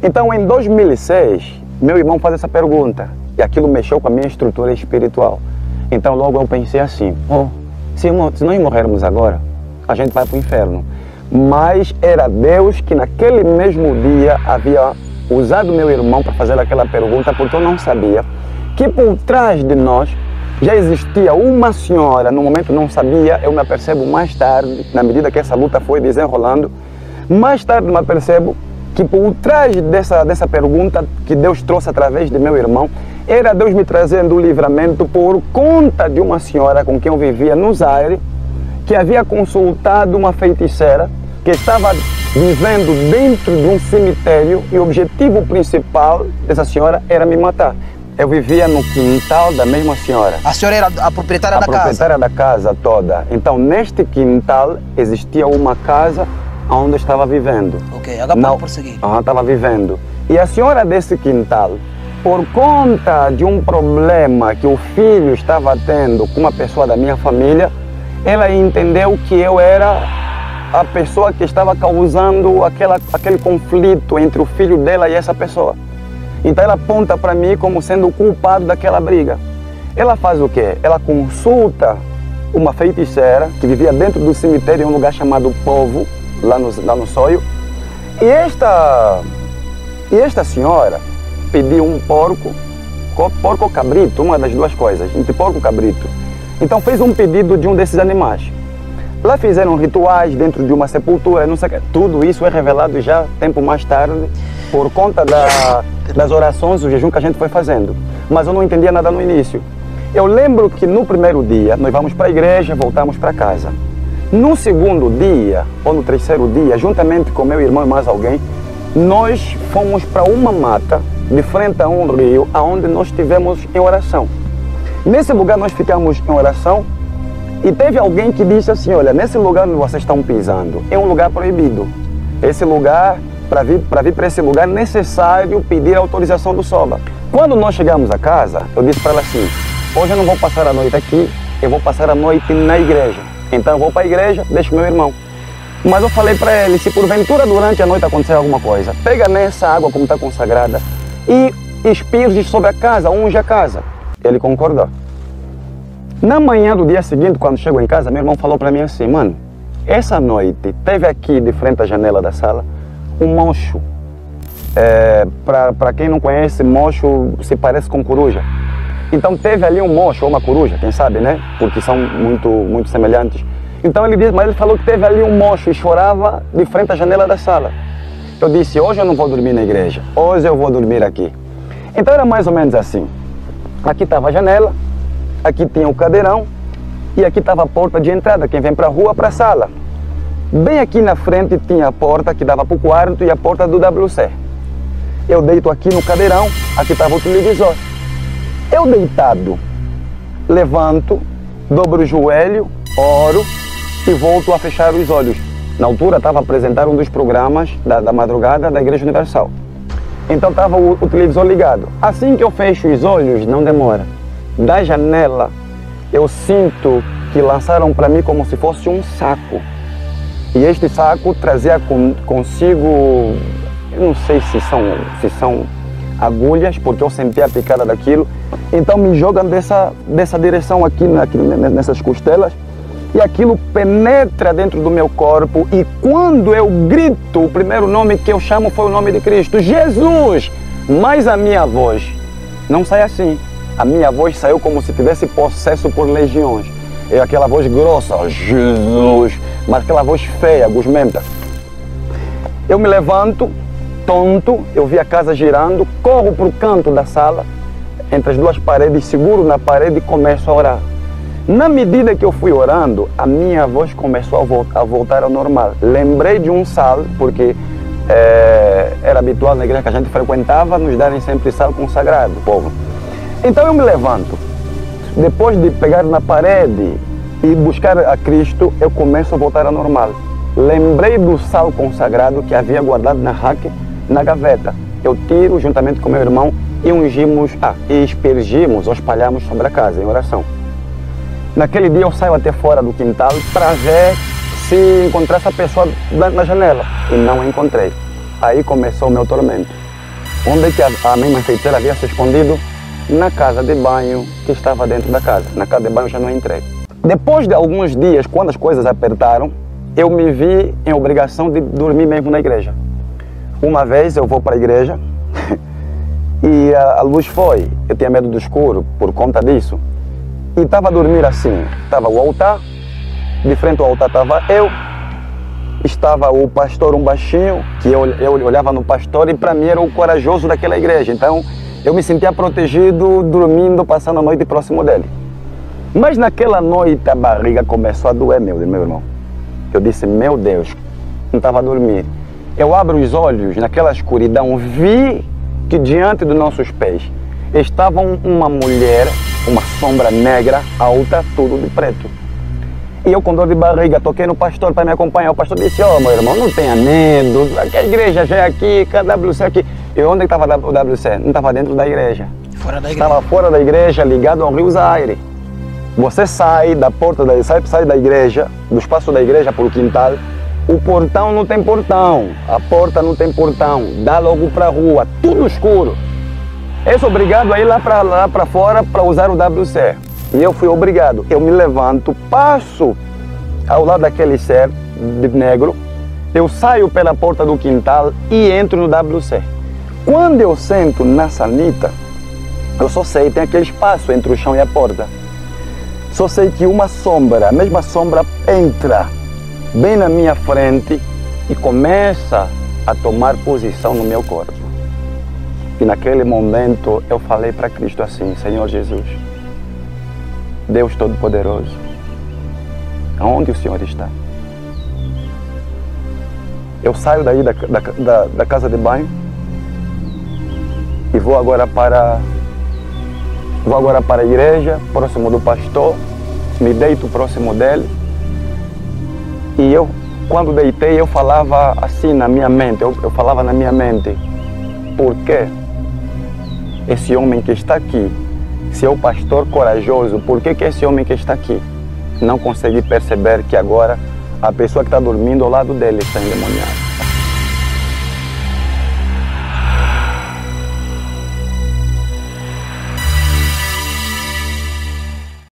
Então, em 2006, meu irmão faz essa pergunta. E aquilo mexeu com a minha estrutura espiritual. Então, logo eu pensei assim, se nós morrermos agora, a gente vai para o inferno. Mas era Deus que naquele mesmo dia havia usado meu irmão para fazer aquela pergunta, porque eu não sabia que por trás de nós já existia uma senhora. No momento não sabia, eu me apercebo mais tarde, na medida que essa luta foi desenrolando, mais tarde me apercebo que por trás dessa pergunta que Deus trouxe através de meu irmão, era Deus me trazendo o livramento por conta de uma senhora com quem eu vivia no Zaire, que havia consultado uma feiticeira que estava vivendo dentro de um cemitério e o objetivo principal dessa senhora era me matar. Eu vivia no quintal da mesma senhora. A senhora era a proprietária da casa? A proprietária da casa toda. Então, neste quintal existia uma casa onde eu estava vivendo. Ok, agora pode prosseguir. Estava vivendo. E a senhora desse quintal, por conta de um problema que o filho estava tendo com uma pessoa da minha família, ela entendeu que eu era a pessoa que estava causando aquele conflito entre o filho dela e essa pessoa. Então ela aponta para mim como sendo o culpado daquela briga. Ela faz o quê? Ela consulta uma feiticeira que vivia dentro do cemitério em um lugar chamado Povo, lá no Soio. E esta senhora pediu um porco ou cabrito, uma das duas coisas, entre porco e cabrito. Então fez um pedido de um desses animais. Lá fizeram rituais dentro de uma sepultura, não sei o que. Tudo isso é revelado já tempo mais tarde, por conta das orações, o jejum que a gente foi fazendo. Mas eu não entendia nada no início. Eu lembro que no primeiro dia, nós vamos para a igreja, voltamos para casa. No segundo dia, ou no terceiro dia, juntamente com meu irmão e mais alguém, nós fomos para uma mata, de frente a um rio, onde nós estivemos em oração. Nesse lugar nós ficamos em oração, e teve alguém que disse assim, olha, nesse lugar onde vocês estão pisando, é um lugar proibido. Esse lugar, para vir para esse lugar, é necessário pedir a autorização do Soba. Quando nós chegamos a casa, eu disse para ela assim, hoje eu não vou passar a noite aqui, eu vou passar a noite na igreja. Então eu vou para a igreja, deixo meu irmão. Mas eu falei para ele, se porventura durante a noite acontecer alguma coisa, pega nessa água como está consagrada e espirge sobre a casa, unge a casa. Ele concordou. Na manhã do dia seguinte, quando chegou em casa, meu irmão falou para mim assim, mano, essa noite teve aqui de frente à janela da sala um mocho. Para quem não conhece, mocho se parece com coruja. Então teve ali um mocho ou uma coruja, quem sabe, né? Porque são muito semelhantes. Então ele disse, mas ele falou que teve ali um mocho e chorava de frente à janela da sala. Eu disse, hoje eu não vou dormir na igreja, hoje eu vou dormir aqui. Então era mais ou menos assim. Aqui estava a janela, aqui tinha o cadeirão e aqui estava a porta de entrada, quem vem para a rua, para a sala. Bem aqui na frente tinha a porta que dava para o quarto e a porta do WC. Eu deito aqui no cadeirão, aqui estava o televisor. Eu deitado, levanto, dobro o joelho, oro e volto a fechar os olhos. Na altura estava a apresentar um dos programas da madrugada da Igreja Universal. Então estava o televisor ligado. Assim que eu fecho os olhos, não demora. Da janela, eu sinto que lançaram para mim como se fosse um saco. E este saco trazia consigo, eu não sei se são agulhas, porque eu senti a picada daquilo. Então me jogam dessa direção aqui nessas costelas. E aquilo penetra dentro do meu corpo. E quando eu grito, o primeiro nome que eu chamo foi o nome de Cristo. Jesus! Mas a minha voz não sai assim. A minha voz saiu como se tivesse possesso por legiões. É aquela voz grossa, Jesus! Mas aquela voz feia, gosmenta. Eu me levanto, tonto, eu vi a casa girando, corro para o canto da sala, entre as duas paredes, seguro na parede e começo a orar. Na medida que eu fui orando, a minha voz começou a voltar ao normal. Lembrei de um sal, porque era habitual na igreja que a gente frequentava nos darem sempre sal consagrado, povo. Então eu me levanto. Depois de pegar na parede e buscar a Cristo, eu começo a voltar ao normal. Lembrei do sal consagrado que havia guardado na rack, na gaveta. Eu tiro juntamente com meu irmão e ungimos, e aspergimos ou espalhamos sobre a casa em oração. Naquele dia eu saio até fora do quintal para ver se encontrasse a pessoa na janela. E não a encontrei. Aí começou o meu tormento. Onde é que a minha feiticeira havia se escondido? Na casa de banho que estava dentro da casa. Na casa de banho eu já não entrei. Depois de alguns dias, quando as coisas apertaram, eu me vi em obrigação de dormir mesmo na igreja. Uma vez eu vou para a igreja e a luz foi. Eu tinha medo do escuro por conta disso. E estava a dormir assim. Estava o altar, de frente ao altar estava eu, estava o pastor, um baixinho, que eu olhava no pastor e para mim era o corajoso daquela igreja. Então eu me sentia protegido, dormindo, passando a noite próximo dele. Mas naquela noite a barriga começou a doer, meu irmão. Eu disse, meu Deus, não estava a dormir. Eu abro os olhos, naquela escuridão, vi que diante dos nossos pés estava uma mulher, uma sombra negra, alta, tudo de preto. E eu com dor de barriga toquei no pastor para me acompanhar. O pastor disse, meu irmão, não tenha medo, a igreja já é aqui, a WC aqui. E onde estava o WC? Não estava dentro da igreja. Fora da igreja. Estava fora da igreja, ligado ao Rio Zaire. Você sai da porta sai da igreja, do espaço da igreja para o quintal, o portão não tem portão, a porta não tem portão, dá logo para a rua, tudo escuro. Eu sou obrigado a ir lá para fora para usar o WC. E eu fui obrigado. Eu me levanto, passo ao lado daquele ser de negro, eu saio pela porta do quintal e entro no WC. Quando eu sento na sanita, eu só sei, tem aquele espaço entre o chão e a porta. Só sei que uma sombra, a mesma sombra, entra bem na minha frente e começa a tomar posição no meu corpo. E naquele momento eu falei para Cristo assim, Senhor Jesus, Deus Todo-Poderoso, aonde o Senhor está? Eu saio daí da casa de banho e vou agora para a igreja, próximo do pastor, me deito próximo dele. E eu, quando deitei, eu falava assim na minha mente, eu falava na minha mente, por que esse homem que está aqui, se é o pastor corajoso, por que esse homem que está aqui não consegue perceber que agora a pessoa que está dormindo ao lado dele está endemoniada?